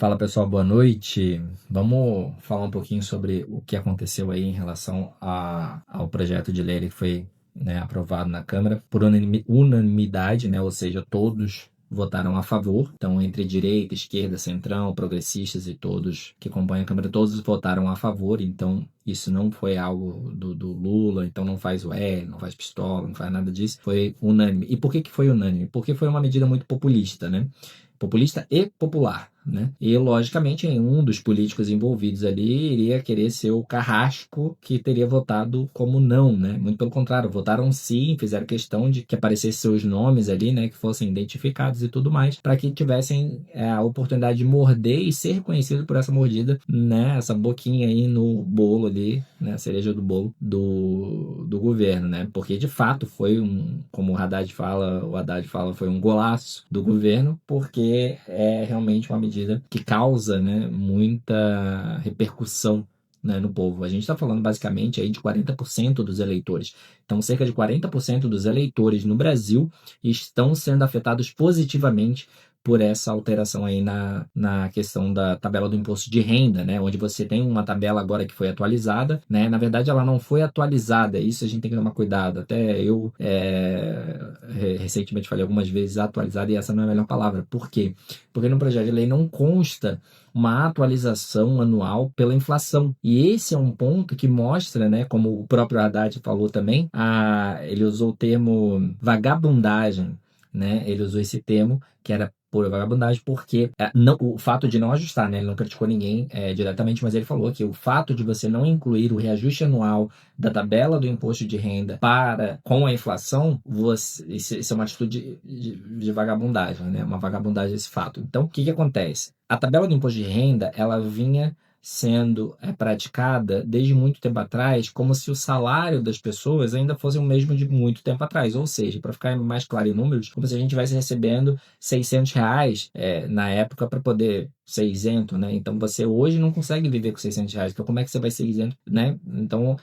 Fala pessoal, boa noite. Vamos falar um pouquinho sobre o que aconteceu aí em relação ao projeto de lei que foi, né, aprovado na Câmara por unanimidade, né, ou seja, todos votaram a favor. Então, entre direita, esquerda, centrão, progressistas e todos que compõem a Câmara, todos votaram a favor. Então, isso não foi algo do Lula, então não faz o L, não faz pistola, não faz nada disso. Foi unânime. E por que foi unânime? Porque foi uma medida muito populista, né? Populista e popular, né? E, logicamente, um dos políticos envolvidos ali iria querer ser o carrasco que teria votado como não, né? Muito pelo contrário, votaram sim, fizeram questão de que aparecessem seus nomes ali, né? Que fossem identificados e tudo mais, para que tivessem a oportunidade de morder e ser reconhecido por essa mordida, né? Essa boquinha aí no bolo ali, né? A cereja do bolo do governo, né? Porque, de fato, foi como o Haddad fala, foi um golaço do governo, porque é realmente uma medida que causa, né, muita repercussão, né, no povo. A gente está falando basicamente aí de 40% dos eleitores. Então, cerca de 40% dos eleitores no Brasil estão sendo afetados positivamente por essa alteração aí na questão da tabela do imposto de renda, né? Onde você tem uma tabela agora que foi atualizada, né? Na verdade, ela não foi atualizada, isso a gente tem que tomar cuidado. Até eu recentemente falei algumas vezes atualizada e essa não é a melhor palavra. Por quê? Porque no projeto de lei não consta uma atualização anual pela inflação. E esse é um ponto que mostra, né, como o próprio Haddad falou também, ele usou o termo vagabundagem, né? Ele usou esse termo que era por vagabundagem, porque o fato de não ajustar, né? Ele não criticou ninguém diretamente, mas ele falou que o fato de você não incluir o reajuste anual da tabela do imposto de renda com a inflação, isso é uma atitude de vagabundagem, né? Uma vagabundagem esse fato. Então, o que que acontece? A tabela do imposto de renda, ela vinha sendo praticada desde muito tempo atrás, como se o salário das pessoas ainda fosse o mesmo de muito tempo atrás. Ou seja, para ficar mais claro em números, como se a gente estivesse recebendo R$ 600 na época para poder ser isento, né? Então você hoje não consegue viver com R$ 600. Então como é que você vai ser isento, né? Então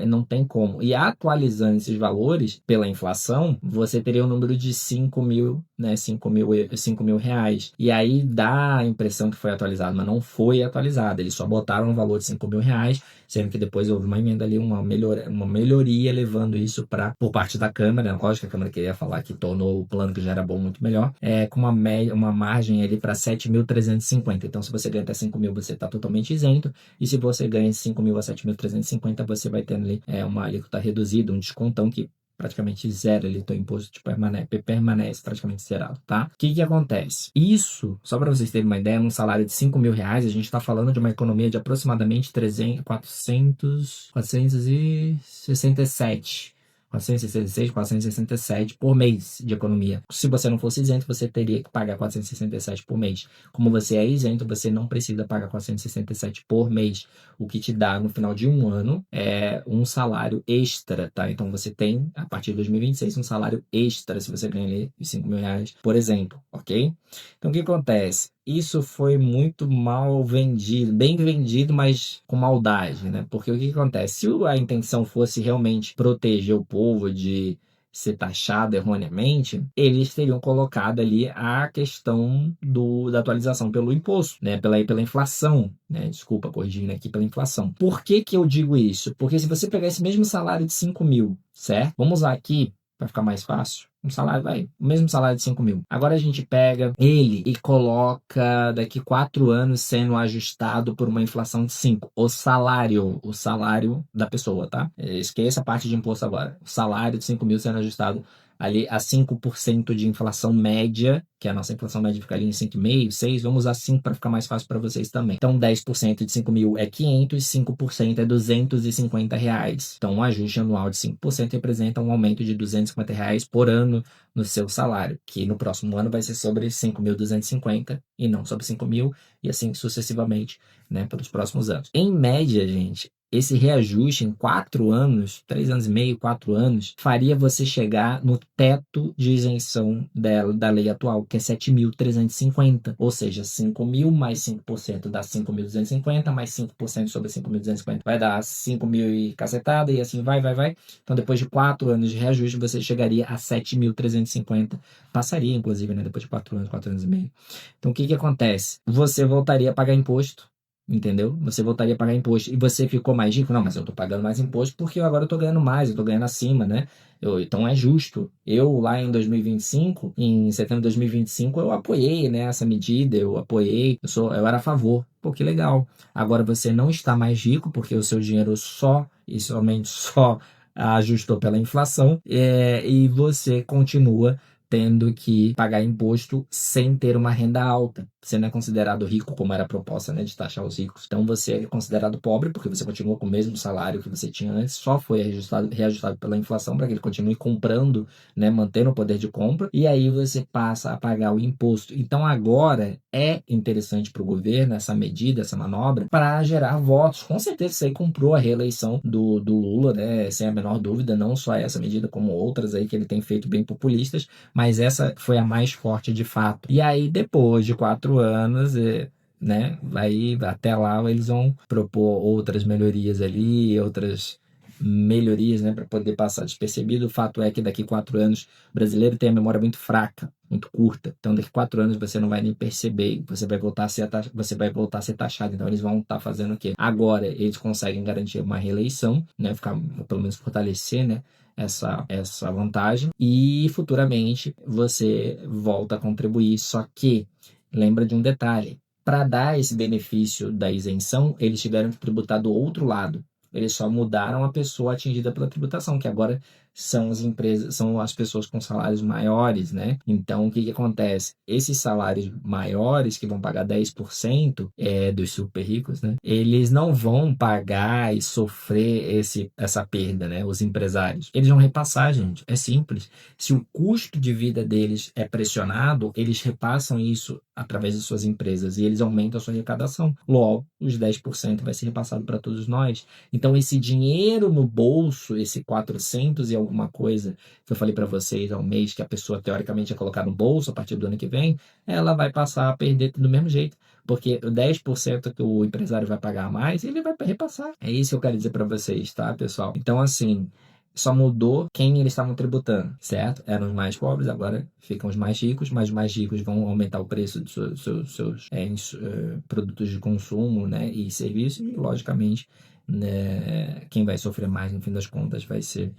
não tem como. E atualizando esses valores pela inflação, você teria um número de 5 mil, né? 5 mil reais. E aí dá a impressão que foi atualizado, mas não foi atualizado. Eles só botaram um valor de 5 mil reais, sendo que depois houve uma emenda ali, uma melhoria levando isso por parte da Câmara. Lógico que a Câmara queria falar que tornou o plano que já era bom muito melhor, com uma margem ali para 7.350. Então, se você ganha até 5 mil, você está totalmente isento. E se você ganha 5 mil a 7.350, você vai tendo ali uma alíquota reduzida, um descontão que praticamente zero ali, teu imposto permanece praticamente zerado, tá? O que que acontece? Isso, só para vocês terem uma ideia, um salário de 5 mil reais, a gente está falando de uma economia de aproximadamente 467 por mês de economia. Se você não fosse isento, você teria que pagar 467 por mês. Como você é isento, você não precisa pagar 467 por mês, o que te dá no final de um ano um salário extra, tá? Então você tem, a partir de 2026, um salário extra se você ganha ali os 5 mil reais, por exemplo, ok? Então o que acontece? Isso foi muito mal vendido, bem vendido, mas com maldade, né? Porque o que acontece? Se a intenção fosse realmente proteger o povo de ser taxado erroneamente, eles teriam colocado ali a questão da atualização pelo imposto, né? Pela inflação, né? Desculpa, corrigindo aqui, pela inflação. Por que que eu digo isso? Porque se você pegar esse mesmo salário de 5 mil, certo? Vamos usar aqui, para ficar mais fácil, o mesmo salário de 5 mil. Agora a gente pega ele e coloca daqui 4 anos sendo ajustado por uma inflação de 5. O salário da pessoa, tá? Esqueça a parte de imposto agora. O salário de 5 mil sendo ajustado ali a 5% de inflação média, que a nossa inflação média fica ali em 5,5, 6, vamos usar 5 para ficar mais fácil para vocês também. Então 10% de 5 mil é 500, 5% é R$ 250. Então um ajuste anual de 5% representa um aumento de R$ 250 por ano no seu salário, que no próximo ano vai ser sobre 5.250 e não sobre 5 mil, e assim sucessivamente, né, pelos próximos anos. Em média, gente, esse reajuste em 4 anos, 3 anos e meio, 4 anos, faria você chegar no teto de isenção da lei atual, que é 7.350, ou seja, 5.000 mais 5% dá 5.250, mais 5% sobre 5.250 vai dar 5.000 e cacetada, e assim vai. Então, depois de 4 anos de reajuste, você chegaria a 7.350, passaria, inclusive, né, depois de 4 anos, 4 anos e meio. Então, o que acontece? Você voltaria a pagar imposto, entendeu? Você voltaria a pagar imposto. E você ficou mais rico? Não, mas eu tô pagando mais imposto porque agora eu tô ganhando mais, eu tô ganhando acima, né? Então é justo. Eu, lá em 2025, em setembro de 2025, eu apoiei, né, essa medida, eu apoiei, eu era a favor. Pô, que legal. Agora você não está mais rico porque o seu dinheiro só e somente só ajustou pela inflação, e você continua tendo que pagar imposto sem ter uma renda alta. Você não é considerado rico, como era a proposta, né, de taxar os ricos. Então você é considerado pobre, porque você continua com o mesmo salário que você tinha antes, só foi reajustado pela inflação para que ele continue comprando, né, mantendo o poder de compra, e aí você passa a pagar o imposto. Então agora é interessante para o governo essa medida, essa manobra, para gerar votos. Com certeza isso aí comprou a reeleição do Lula, né, sem a menor dúvida, não só essa medida, como outras aí que ele tem feito bem populistas, mas essa foi a mais forte de fato. E aí, depois de 4 anos, né, aí até lá eles vão propor outras melhorias ali, outras melhorias, né, para poder passar despercebido. O fato é que daqui 4 anos o brasileiro tem a memória muito fraca, muito curta. Então, daqui 4 anos você não vai nem perceber, você vai voltar a ser taxado. Então, eles vão estar fazendo o quê? Agora, eles conseguem garantir uma reeleição, né, ficar, pelo menos fortalecer, né, essa vantagem, e futuramente você volta a contribuir. Só que lembra de um detalhe: para dar esse benefício da isenção, eles tiveram que tributar do outro lado. Eles só mudaram a pessoa atingida pela tributação, que agora são as empresas, são as pessoas com salários maiores, né? Então, o que acontece? Esses salários maiores, que vão pagar 10%, dos super ricos, né? Eles não vão pagar e sofrer essa perda, né? Os empresários. Eles vão repassar, gente. É simples. Se o custo de vida deles é pressionado, eles repassam isso através de suas empresas e eles aumentam a sua arrecadação. Logo, os 10% vai ser repassado para todos nós. Então, esse dinheiro no bolso, esse 400 e alguma coisa que eu falei para vocês ao mês, que a pessoa teoricamente ia colocar no bolso a partir do ano que vem, ela vai passar a perder do mesmo jeito, porque o 10% que o empresário vai pagar a mais, ele vai repassar. É isso que eu quero dizer para vocês, tá, pessoal? Então, assim, só mudou quem eles estavam tributando, certo? Eram os mais pobres, agora ficam os mais ricos, mas os mais ricos vão aumentar o preço dos seus produtos de consumo, né, e serviços, e, logicamente, né, quem vai sofrer mais, no fim das contas, vai ser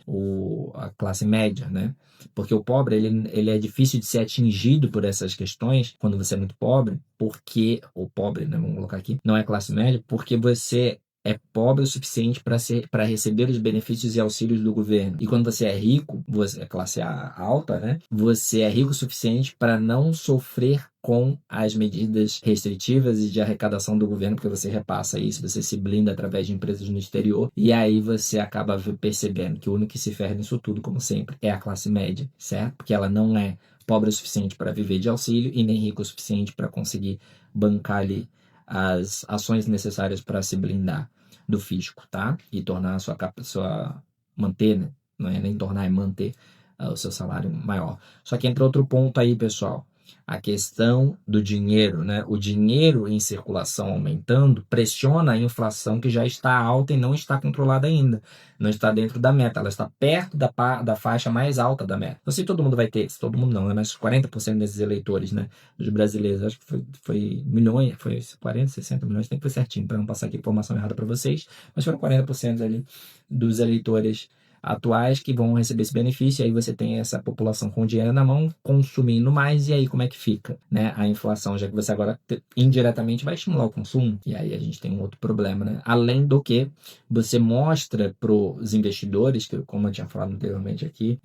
a classe média, né? Porque o pobre, ele é difícil de ser atingido por essas questões quando você é muito pobre, porque o pobre, né, vamos colocar aqui, não é classe média, porque você é pobre o suficiente para receber os benefícios e auxílios do governo. E quando você é rico, você é classe alta, né? Você é rico o suficiente para não sofrer com as medidas restritivas e de arrecadação do governo, porque você repassa isso, você se blinda através de empresas no exterior, e aí você acaba percebendo que o único que se ferra nisso tudo, como sempre, é a classe média, certo? Porque ela não é pobre o suficiente para viver de auxílio e nem rico o suficiente para conseguir bancar ali as ações necessárias para se blindar do fisco, tá? E tornar a sua manter, né? Não é nem tornar, é manter o seu salário maior. Só que entra outro ponto aí, pessoal. A questão do dinheiro, né? O dinheiro em circulação aumentando pressiona a inflação, que já está alta e não está controlada ainda. Não está dentro da meta, ela está perto da faixa mais alta da meta. Não sei se todo mundo vai ter, se todo mundo não, né? Mas 40% desses eleitores, né? Dos brasileiros, acho que foi milhões, foi 40, 60 milhões, tem que ser certinho para não passar aqui informação errada para vocês, mas foram 40% ali dos eleitores atuais que vão receber esse benefício. Aí você tem essa população com dinheiro na mão consumindo mais, e aí como é que fica, né, a inflação, já que você agora indiretamente vai estimular o consumo, e aí a gente tem um outro problema, né? Além do que você mostra para os investidores, que como eu tinha falado anteriormente aqui,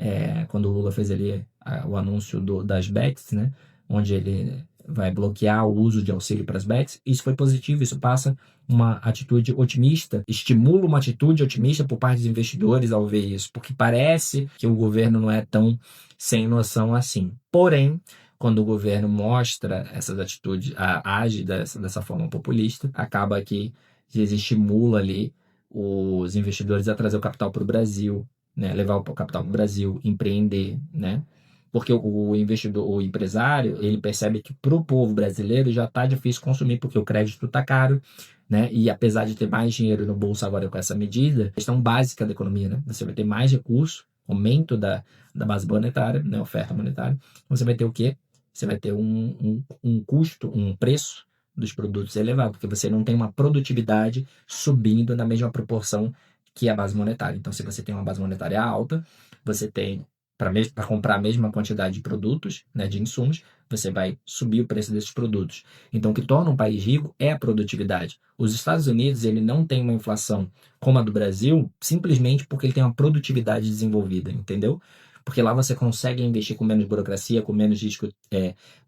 quando o Lula fez ali o anúncio das bets, né, onde ele vai bloquear o uso de auxílio para as bets, isso foi positivo, isso passa uma atitude otimista, estimula uma atitude otimista por parte dos investidores ao ver isso, porque parece que o governo não é tão sem noção assim. Porém, quando o governo mostra essas atitudes, age dessa forma populista, acaba que estimula ali os investidores a trazer o capital para o Brasil, né? Levar o capital para o Brasil, empreender, né? Porque o investidor, o empresário, ele percebe que para o povo brasileiro já está difícil consumir, porque o crédito está caro, né? E apesar de ter mais dinheiro no bolso agora com essa medida, questão básica da economia, né? Você vai ter mais recursos, aumento da base monetária, né? Oferta monetária. Você vai ter o quê? Você vai ter um custo, um preço dos produtos elevado, porque você não tem uma produtividade subindo na mesma proporção que a base monetária. Então, se você tem uma base monetária alta, você tem para comprar a mesma quantidade de produtos, né, de insumos, você vai subir o preço desses produtos. Então, o que torna um país rico é a produtividade. Os Estados Unidos, ele não tem uma inflação como a do Brasil, simplesmente porque ele tem uma produtividade desenvolvida, entendeu? Porque lá você consegue investir com menos burocracia, com menos risco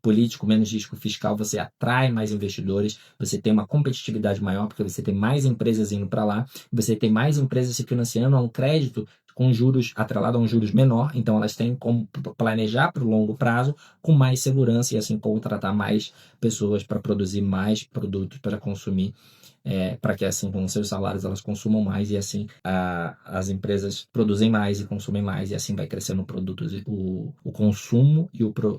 político, menos risco fiscal, você atrai mais investidores, você tem uma competitividade maior, porque você tem mais empresas indo para lá, você tem mais empresas se financiando a um crédito com juros atrelado a um juros menor, então elas têm como planejar para o longo prazo com mais segurança e assim contratar mais pessoas para produzir mais produtos para consumir, para que assim com seus salários elas consumam mais e assim as empresas produzem mais e consumem mais e assim vai crescendo o consumo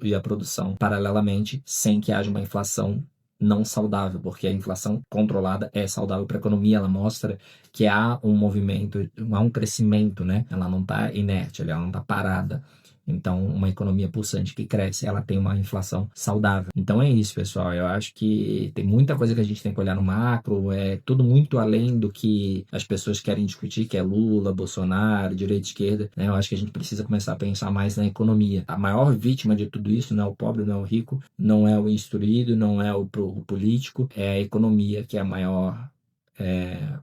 e a produção paralelamente sem que haja uma inflação não saudável, porque a inflação controlada é saudável para a economia, ela mostra que há um movimento, há um crescimento, né? Ela não está inerte, ela não está parada. Então, uma economia pulsante que cresce, ela tem uma inflação saudável. Então é isso, pessoal. Eu acho que tem muita coisa que a gente tem que olhar no macro, é tudo muito além do que as pessoas querem discutir, que é Lula, Bolsonaro, direita e esquerda, né? Eu acho que a gente precisa começar a pensar mais na economia. A maior vítima de tudo isso não é o pobre, não é o rico, não é o instruído, não é o político, é a economia que é a maior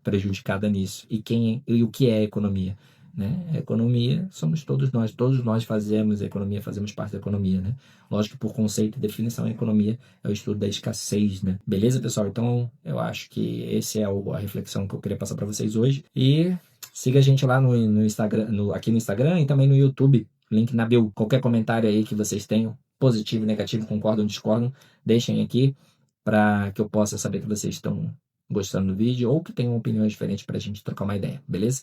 prejudicada nisso. E o que é a economia? Né? A economia somos todos nós fazemos a economia, fazemos parte da economia, né? Lógico que por conceito e definição a economia é o estudo da escassez, né? Beleza, pessoal? Então eu acho que esse é a reflexão que eu queria passar para vocês hoje. E siga a gente lá no Instagram, aqui no Instagram e também no YouTube, link na bio. Qualquer comentário aí que vocês tenham, positivo, negativo, concordam, discordam, deixem aqui para que eu possa saber que vocês estão gostando do vídeo ou que tenham opiniões diferentes para a gente trocar uma ideia, beleza?